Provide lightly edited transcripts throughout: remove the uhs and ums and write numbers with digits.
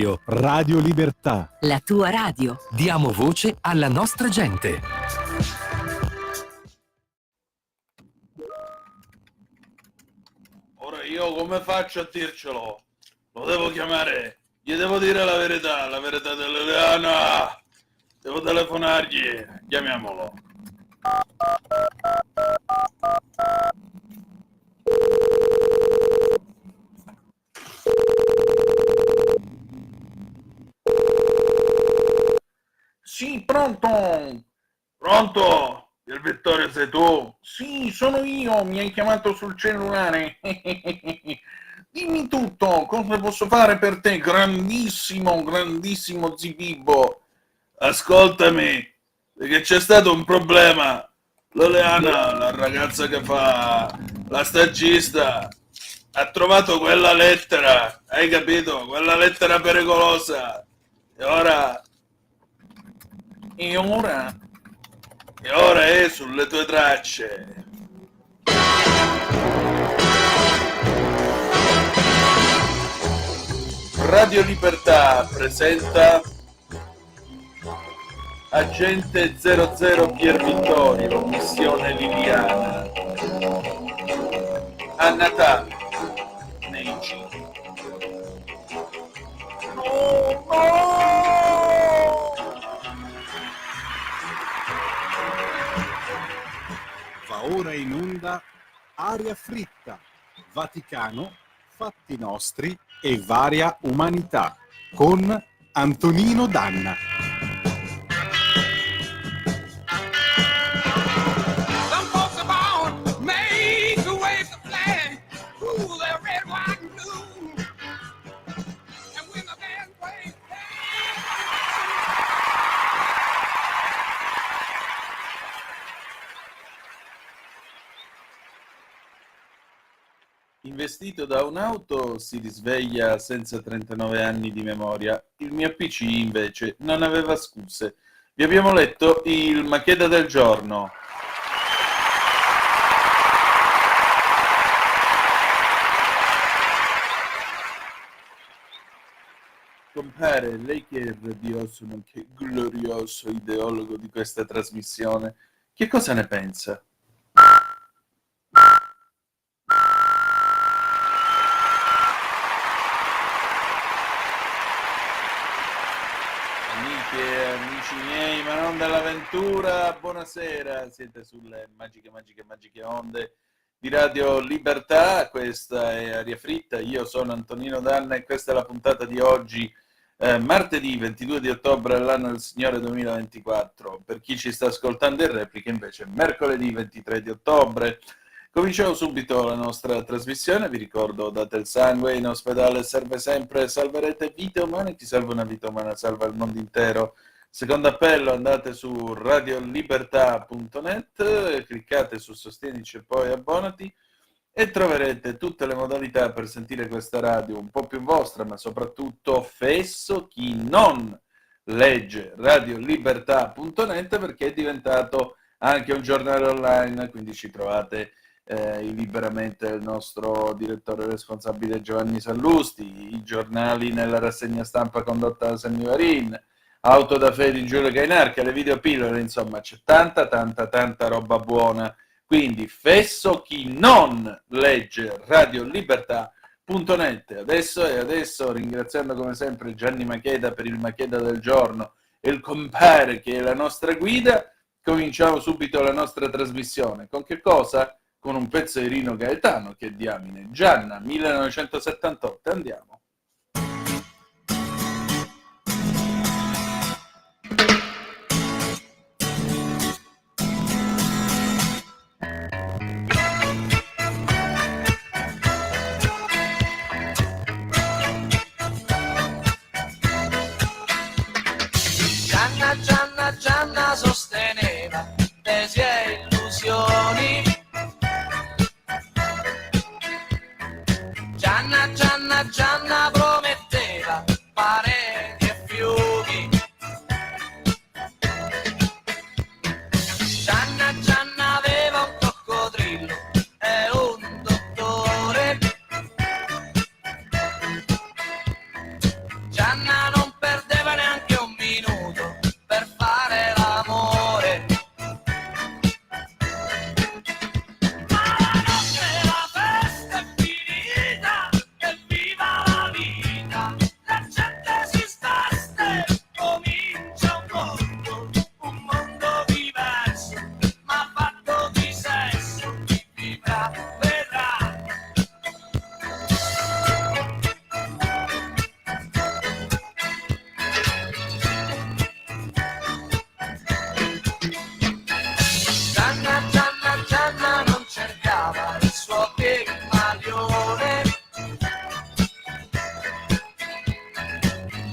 territorio. Radio Libertà. La tua radio. Diamo voce alla nostra gente. Ora io come faccio a dircelo? Lo devo chiamare, gli devo dire la verità dell'Eleana. Devo telefonargli, chiamiamolo. Sì, pronto? Pronto? Il Vittorio sei tu? Sì, sono io, mi hai chiamato sul cellulare. Dimmi tutto, cosa posso fare per te, grandissimo Zibibbo? Ascoltami, perché c'è stato un problema. L'Oleana, la ragazza che fa la stagista, ha trovato quella lettera, hai capito? Quella lettera pericolosa. E ora è sulle tue tracce. Radio Libertà presenta Agente 00 Pier Vittorio, missione Liliana. A Natale, nei giri. Va ora in onda Aria fritta, Vaticano, fatti nostri e varia umanità con Antonino Danna. Investito da un'auto si risveglia senza 39 anni di memoria. Il mio PC invece non aveva scuse. Vi abbiamo letto il Macheda del giorno. Compare, lei che è radioso nonché glorioso ideologo di questa trasmissione, che cosa ne pensa? Amici miei, ma non dell'avventura, buonasera, siete sulle magiche onde di Radio Libertà, questa è Aria Fritta, io sono Antonino Danna e questa è la puntata di oggi, martedì 22 di ottobre all'anno del Signore 2024, per chi ci sta ascoltando in replica invece mercoledì 23 di ottobre. Cominciamo subito la nostra trasmissione, vi ricordo date il sangue, in ospedale serve sempre, salverete vite umane, chi salva una vita umana salva il mondo intero. Secondo appello, andate su radiolibertà.net, cliccate su Sostienici e poi abbonati e troverete tutte le modalità per sentire questa radio un po' più vostra, ma soprattutto fesso chi non legge radiolibertà.net perché è diventato anche un giornale online, quindi ci trovate liberamente il nostro direttore responsabile Giovanni Sallusti, i giornali nella rassegna stampa condotta da Sammy Varin, Auto da Fede di Giulio Cainarca, le videopillole, insomma c'è tanta roba buona, quindi fesso chi non legge radiolibertà.net. Adesso ringraziando come sempre Gianni Macheda per il Macheda del giorno e il compare che è la nostra guida, cominciamo subito la nostra trasmissione. Con che cosa? Con un pezzo di Rino Gaetano, che diamine, Gianna 1978, andiamo. Gianna sosteneva tesi e illusioni. Gianna prometteva pareti e fiumi. Gianna aveva un coccodrillo e un dottore. Gianna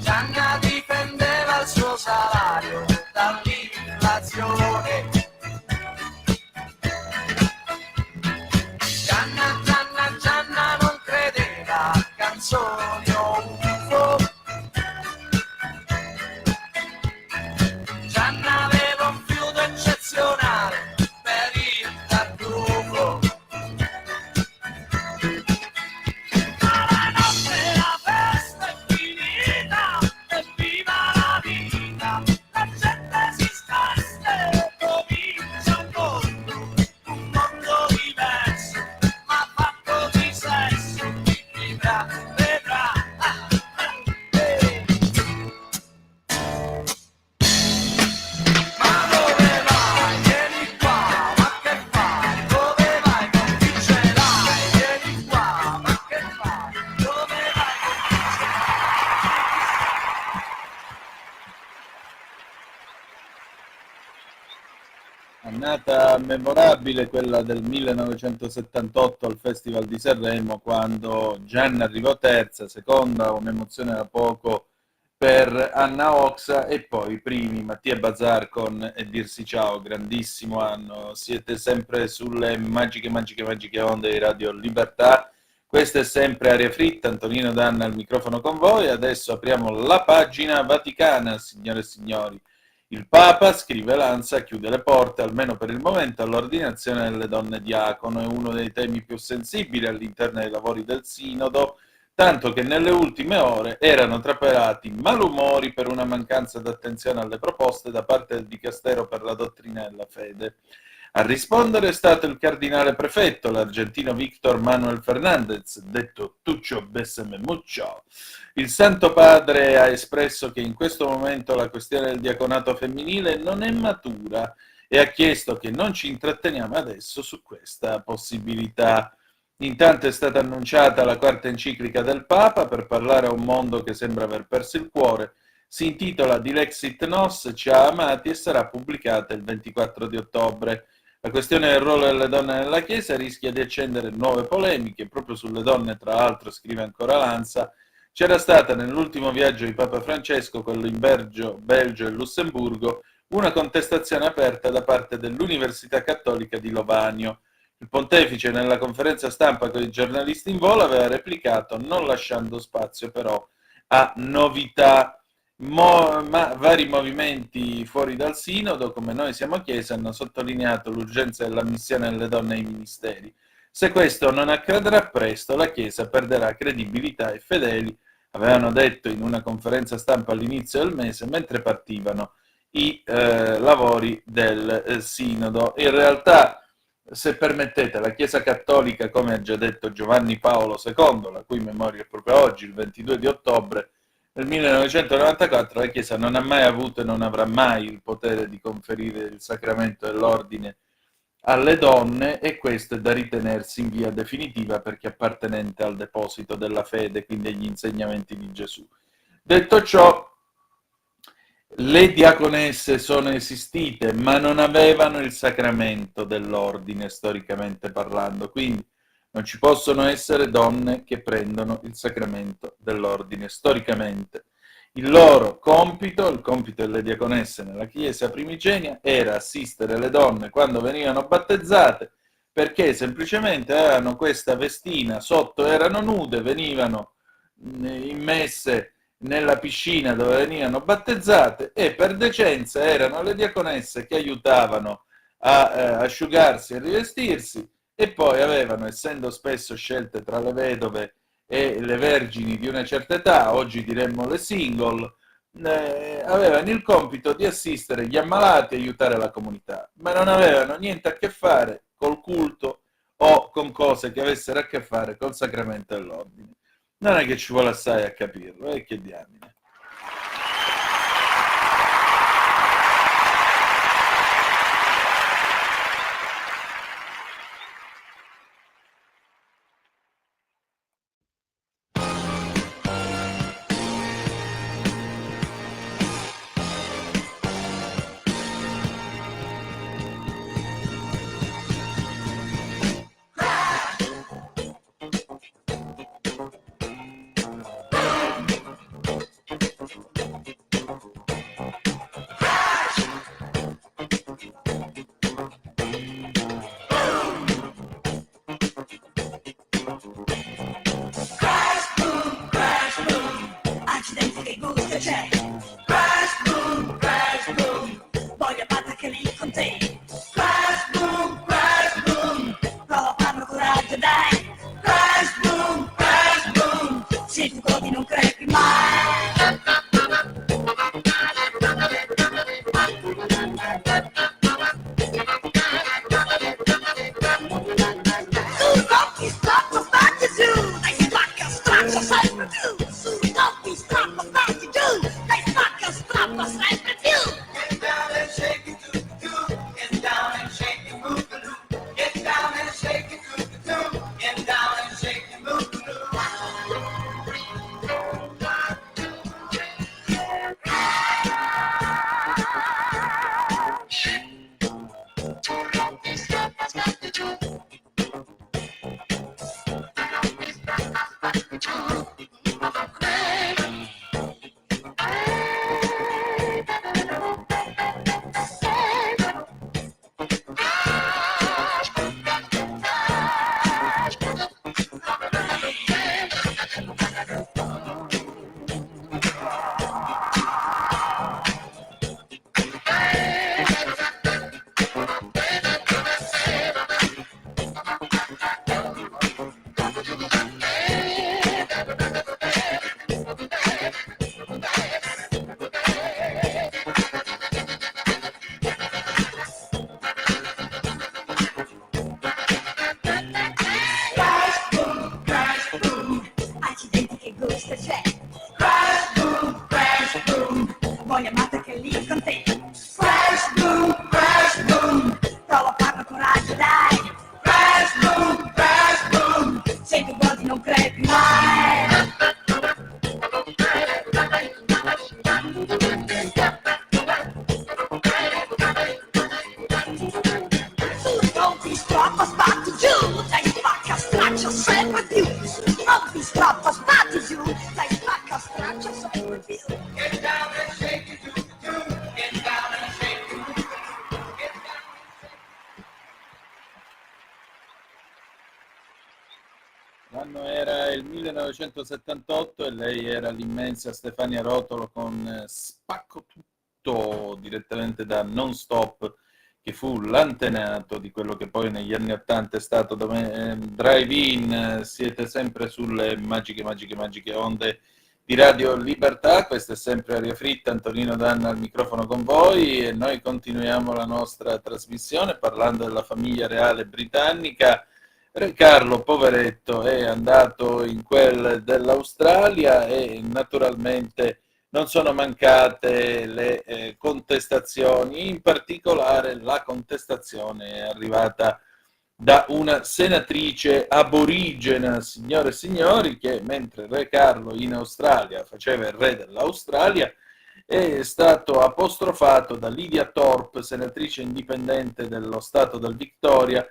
Gianna difendeva il suo salario dall'inflazione. Gianna non credeva a canzoni o UFO. Gianna aveva un fiuto eccezionale per il tartufo. Ma la notte la festa è finita e viva la vita. La gente si scasta e comincia un mondo diverso, ma fatto di sesso. Vedrà. Ma dove vai? Vieni qua, ma che fai? Dove vai? Con chi ce l'hai? Vieni qua, ma che fai? Dove vai? Con chi ce Annata memorabile quella del 1978 al Festival di Sanremo, quando Gianna arrivò terza, seconda un'emozione da poco per Anna Oxa, e poi primi Mattia Bazar con E dirsi ciao, grandissimo anno. Siete sempre sulle magiche onde di Radio Libertà. Questa è sempre Aria Fritta, Antonino Danna al microfono con voi. Adesso apriamo la pagina vaticana, signore e signori. Il Papa, scrive Lanza, chiude le porte, almeno per il momento, all'ordinazione delle donne diacono. È uno dei temi più sensibili all'interno dei lavori del Sinodo, tanto che nelle ultime ore erano trapelati malumori per una mancanza d'attenzione alle proposte da parte del Dicastero per la dottrina della fede. A rispondere è stato il cardinale prefetto, l'argentino Víctor Manuel Fernández, detto Tuccio Besseme Muccio. Il Santo Padre ha espresso che in questo momento la questione del diaconato femminile non è matura e ha chiesto che non ci intratteniamo adesso su questa possibilità. Intanto è stata annunciata la quarta enciclica del Papa per parlare a un mondo che sembra aver perso il cuore. Si intitola Dilexit Nos, ci ha amati, e sarà pubblicata il 24 di ottobre. La questione del ruolo delle donne nella Chiesa rischia di accendere nuove polemiche. Proprio sulle donne, tra l'altro, scrive ancora Lanza, c'era stata nell'ultimo viaggio di Papa Francesco, quello in Belgio e Lussemburgo, una contestazione aperta da parte dell'Università Cattolica di Lovanio. Il pontefice, nella conferenza stampa con i giornalisti in volo, aveva replicato, non lasciando spazio però a novità. Ma vari movimenti fuori dal Sinodo, come Noi Siamo Chiesa, hanno sottolineato l'urgenza dell'ammissione delle donne ai ministeri. Se questo non accadrà presto, la Chiesa perderà credibilità e fedeli, avevano detto in una conferenza stampa all'inizio del mese, mentre partivano i lavori del Sinodo. In realtà, se permettete, la Chiesa Cattolica, come ha già detto Giovanni Paolo II, la cui memoria è proprio oggi, il 22 di ottobre, nel 1994, la Chiesa non ha mai avuto e non avrà mai il potere di conferire il sacramento dell'ordine alle donne, e questo è da ritenersi in via definitiva perché appartenente al deposito della fede, quindi agli insegnamenti di Gesù. Detto ciò, le diaconesse sono esistite, ma non avevano il sacramento dell'ordine, storicamente parlando, quindi non ci possono essere donne che prendono il sacramento dell'ordine storicamente. Il loro compito, il compito delle diaconesse nella Chiesa primigenia, era assistere le donne quando venivano battezzate, perché semplicemente avevano questa vestina, sotto erano nude, venivano immesse nella piscina dove venivano battezzate, e per decenza erano le diaconesse che aiutavano a asciugarsi e rivestirsi. E poi avevano, essendo spesso scelte tra le vedove e le vergini di una certa età, oggi diremmo le single, avevano il compito di assistere gli ammalati e aiutare la comunità, ma non avevano niente a che fare col culto o con cose che avessero a che fare col sacramento dell'ordine. Non è che ci vuole assai a capirlo, che diamine. c'è. Crash boom, voglio battere lì con te. Crash boom, prova a farlo coraggio, dai. Crash boom, se tu godi non crepi mai. Tu tocchi, strappo, stacchi giù, dai spacca, straccia sempre più. Tu tocchi, strappo, stacchi giù, dai spacca, strappa sempre più. Get down and shake it, do-do-do. Get down and shake it, boo-ba-doo. Get down and shake it, do-do-do. Get down and shake it, boo-ba-doo. Accidenti che gusto c'è. Crash boom, voglio amata che lì con te. Crash boom, prova a farlo coraggio, dai. Crash boom, se tu godi non crepi mai. Tu non ti strappa, spatti giù, dai spacca, straccia sempre più. Non ti strappa, spatti giù, dai spacca, straccia sempre più. Get down and shake it, do-do. Get down and shake it, do-do. Get down. L'anno era il 1978 e lei era l'immensa Stefania Rotolo con Spacco Tutto, direttamente da Non Stop, che fu l'antenato di quello che poi negli anni '80 è stato Drive-In. Siete sempre sulle magiche onde di Radio Libertà. Questa è sempre Aria Fritta, Antonino Danna al microfono con voi e noi continuiamo la nostra trasmissione parlando della famiglia reale britannica. Re Carlo, poveretto, è andato in quel dell'Australia e naturalmente non sono mancate le contestazioni, in particolare la contestazione è arrivata da una senatrice aborigena, signore e signori, che mentre Re Carlo in Australia faceva il re dell'Australia è stato apostrofato da Lydia Thorpe, senatrice indipendente dello Stato del Victoria,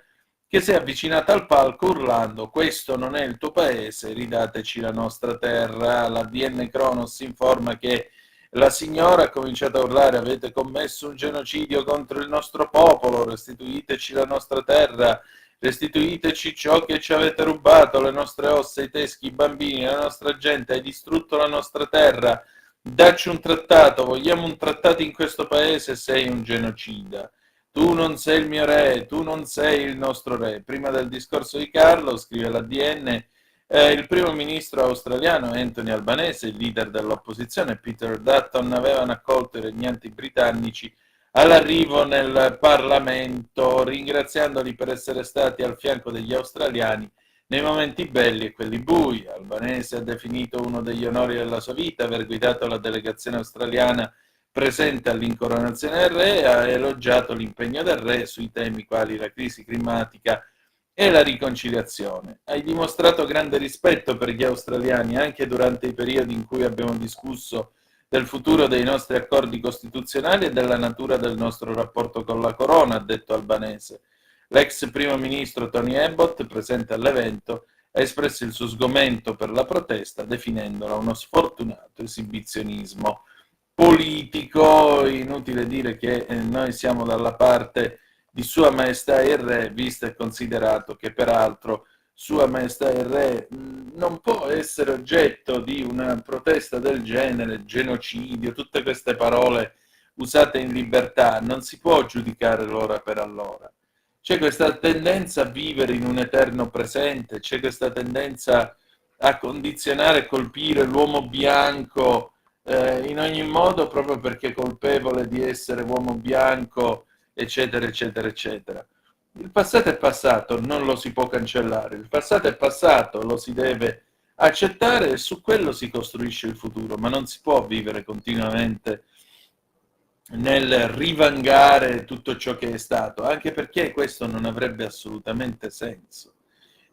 che si è avvicinata al palco urlando: questo non è il tuo paese, ridateci la nostra terra. La DN Cronos informa che la signora ha cominciato a urlare: avete commesso un genocidio contro il nostro popolo, restituiteci la nostra terra, restituiteci ciò che ci avete rubato, le nostre ossa, i teschi, i bambini, la nostra gente, hai distrutto la nostra terra, dacci un trattato, vogliamo un trattato in questo paese, sei un genocida. Tu non sei il mio re, tu non sei il nostro re. Prima del discorso di Carlo, scrive la DN, il primo ministro australiano Anthony Albanese, il leader dell'opposizione Peter Dutton, avevano accolto i regnanti britannici all'arrivo nel Parlamento, ringraziandoli per essere stati al fianco degli australiani nei momenti belli e quelli bui. Albanese ha definito uno degli onori della sua vita aver guidato la delegazione australiana presente all'incoronazione del re, ha elogiato l'impegno del re sui temi quali la crisi climatica e la riconciliazione. Hai dimostrato grande rispetto per gli australiani anche durante i periodi in cui abbiamo discusso del futuro dei nostri accordi costituzionali e della natura del nostro rapporto con la corona, ha detto Albanese. L'ex primo ministro Tony Abbott, presente all'evento, ha espresso il suo sgomento per la protesta, definendola uno sfortunato esibizionismo politico. Inutile dire che noi siamo dalla parte di Sua Maestà il Re, visto e considerato che peraltro Sua Maestà il Re non può essere oggetto di una protesta del genere, genocidio, tutte queste parole usate in libertà, non si può giudicare l'ora per allora. C'è questa tendenza a vivere in un eterno presente, c'è questa tendenza a condizionare e colpire l'uomo bianco in ogni modo proprio perché è colpevole di essere uomo bianco, eccetera, eccetera, eccetera. Il passato è passato, non lo si può cancellare. Il passato è passato, lo si deve accettare e su quello si costruisce il futuro, ma non si può vivere continuamente nel rivangare tutto ciò che è stato, anche perché questo non avrebbe assolutamente senso.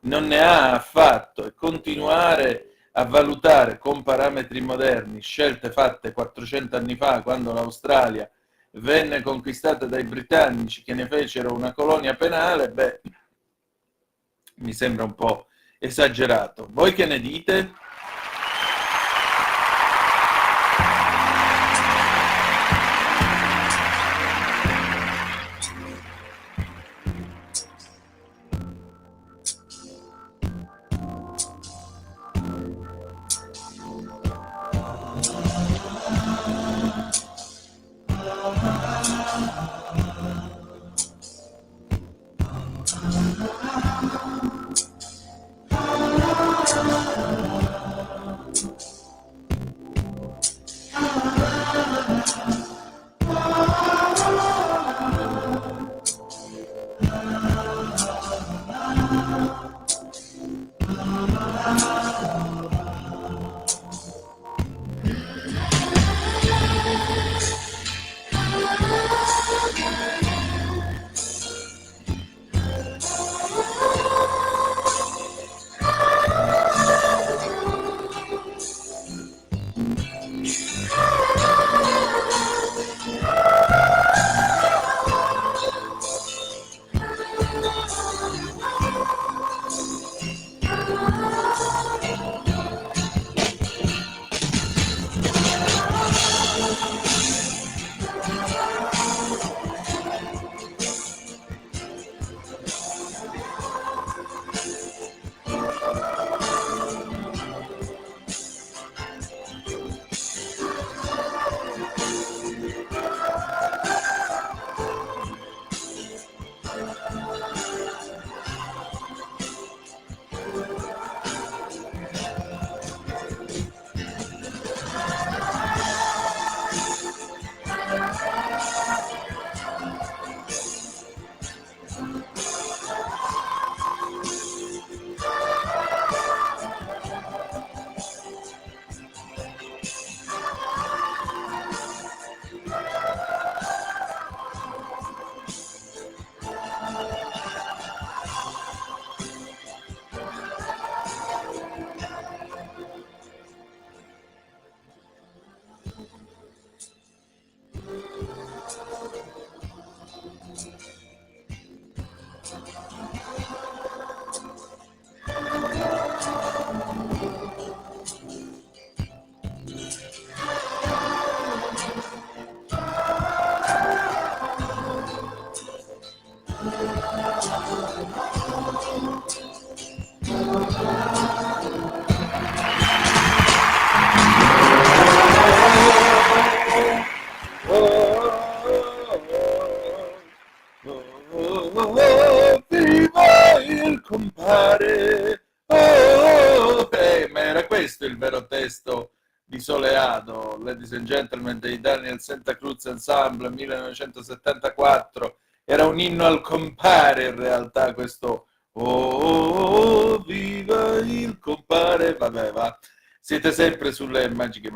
Non ne ha affatto, e continuare a valutare con parametri moderni scelte fatte 400 anni fa, quando l'Australia venne conquistata dai britannici che ne fecero una colonia penale, beh, mi sembra un po' esagerato. Voi che ne dite? Viva il compare! Ma era questo il vero testo di Soleado, Ladies and Gentlemen, dei Daniel Santa Cruz Ensemble 1974. Era un inno al compare in realtà questo oh, viva il compare! Vabbè, va. Siete sempre sulle magiche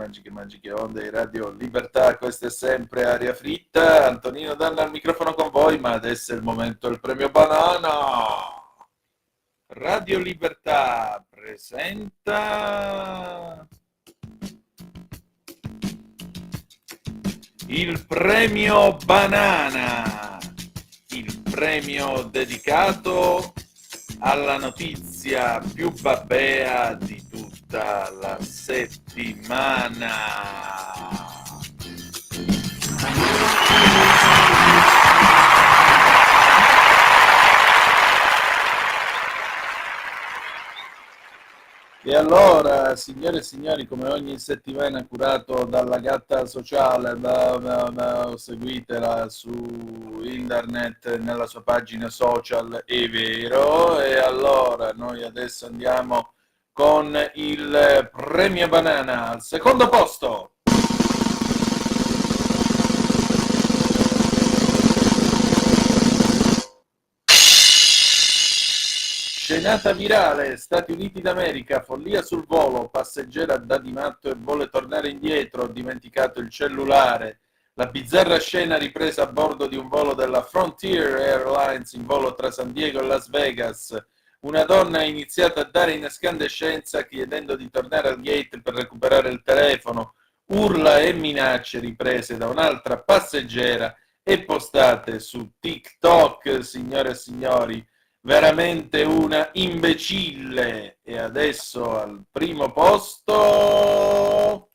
onde di Radio Libertà, questa è sempre Aria Fritta, Antonino Danna al microfono con voi, ma adesso è il momento del premio banana. Radio Libertà presenta il premio banana, il premio dedicato alla notizia più babbea di tutta la settimana. allora, signore e signori, come ogni settimana curato dalla gatta sociale, seguitela su internet nella sua pagina social, è vero. E allora noi adesso andiamo con il premio banana al secondo posto. Scenata virale, Stati Uniti d'America, follia sul volo, passeggera dà di matto e vuole tornare indietro, ho dimenticato il cellulare. La bizzarra scena ripresa a bordo di un volo della Frontier Airlines in volo tra San Diego e Las Vegas. Una donna ha iniziato a dare in escandescenza chiedendo di tornare al gate per recuperare il telefono. Urla e minacce riprese da un'altra passeggera e postate su TikTok, signore e signori. Veramente una imbecille. E adesso al primo posto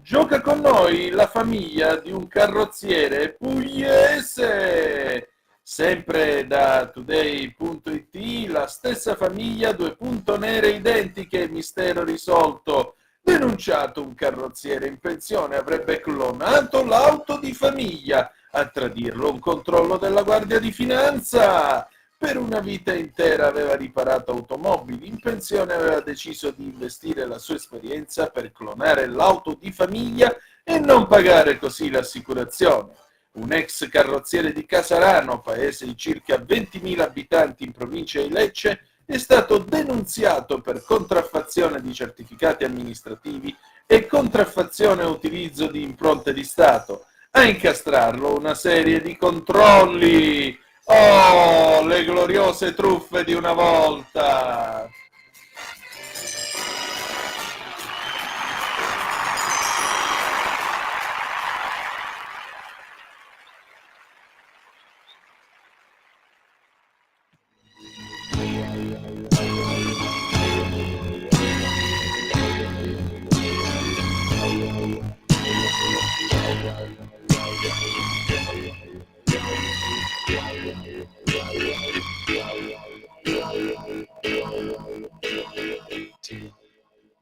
gioca con noi la famiglia di un carrozziere pugliese. Sempre da today.it, la stessa famiglia, due punto nere identiche, mistero risolto. Denunciato un carrozziere in pensione, avrebbe clonato l'auto di famiglia. A tradirlo un controllo della Guardia di Finanza. Per una vita intera aveva riparato automobili, in pensione aveva deciso di investire la sua esperienza per clonare l'auto di famiglia e non pagare così l'assicurazione. Un ex carrozziere di Casarano, paese di circa 20.000 abitanti in provincia di Lecce, è stato denunziato per contraffazione di certificati amministrativi e contraffazione e utilizzo di impronte di Stato. A incastrarlo una serie di controlli. Oh, le gloriose truffe di una volta!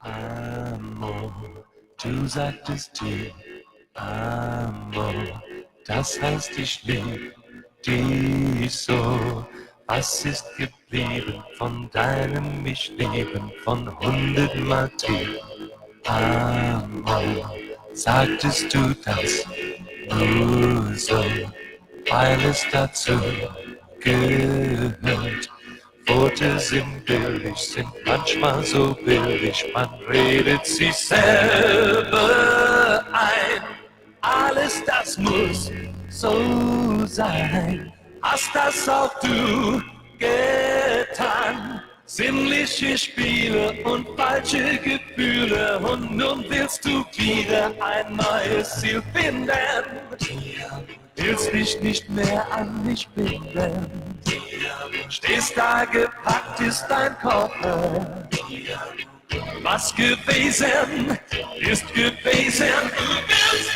Amor, du sagtest dir, Amor, das heißt ich lieb dich so. Was ist geblieben von deinem Ich lieben von 100-mal tief? Amor, sagtest du das nur so, weil es dazu gehört? Worte sind billig, sind manchmal so billig, man redet sich selber ein. Alles das muss so sein, hast das auch du getan. Sinnliche Spiele und falsche Gefühle und nun willst du wieder ein neues Ziel finden. Willst dich nicht mehr an mich binden. Stehst da, gepackt ist dein Koffer. Was gewesen, ist gewesen. Du willst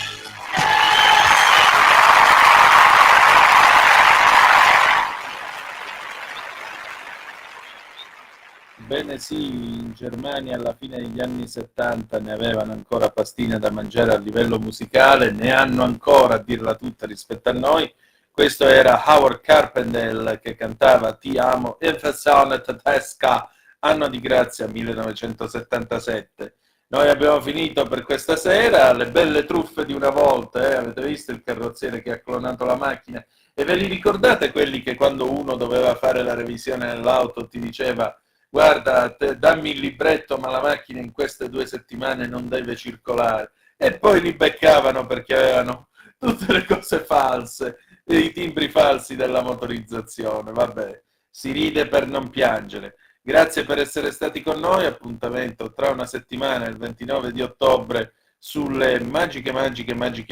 Bene sì, in Germania alla fine degli anni 70 ne avevano ancora pastine da mangiare a livello musicale, ne hanno ancora a dirla tutta rispetto a noi. Questo era Howard Carpendale che cantava Ti amo in versione tedesca, anno di grazia 1977. Noi abbiamo finito per questa sera, le belle truffe di una volta, avete visto il carrozziere che ha clonato la macchina? E ve li ricordate quelli che quando uno doveva fare la revisione dell'auto ti diceva guarda, dammi il libretto ma la macchina in queste 2 settimane non deve circolare, e poi li beccavano perché avevano tutte le cose false, i timbri falsi della motorizzazione. Vabbè, si ride per non piangere. Grazie per essere stati con noi, appuntamento tra una settimana, il 29 di ottobre, sulle magiche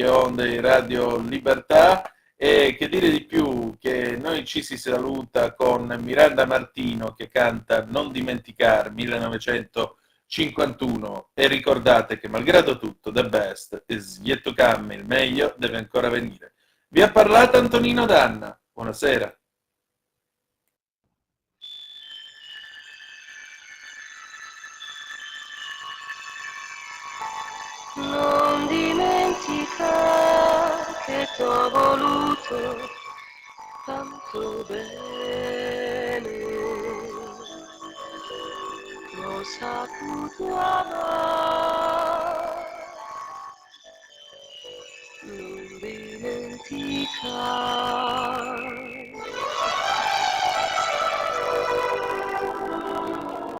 onde di Radio Libertà. E che dire di più, che noi ci si saluta con Miranda Martino che canta Non dimenticare 1950. 51. E ricordate che malgrado tutto, the best is yet to come, il meglio deve ancora venire. Vi ha parlato Antonino Danna. Buonasera. Non dimentica che t'ho voluto tanto bene, l'ho saputo amare. Non dimentica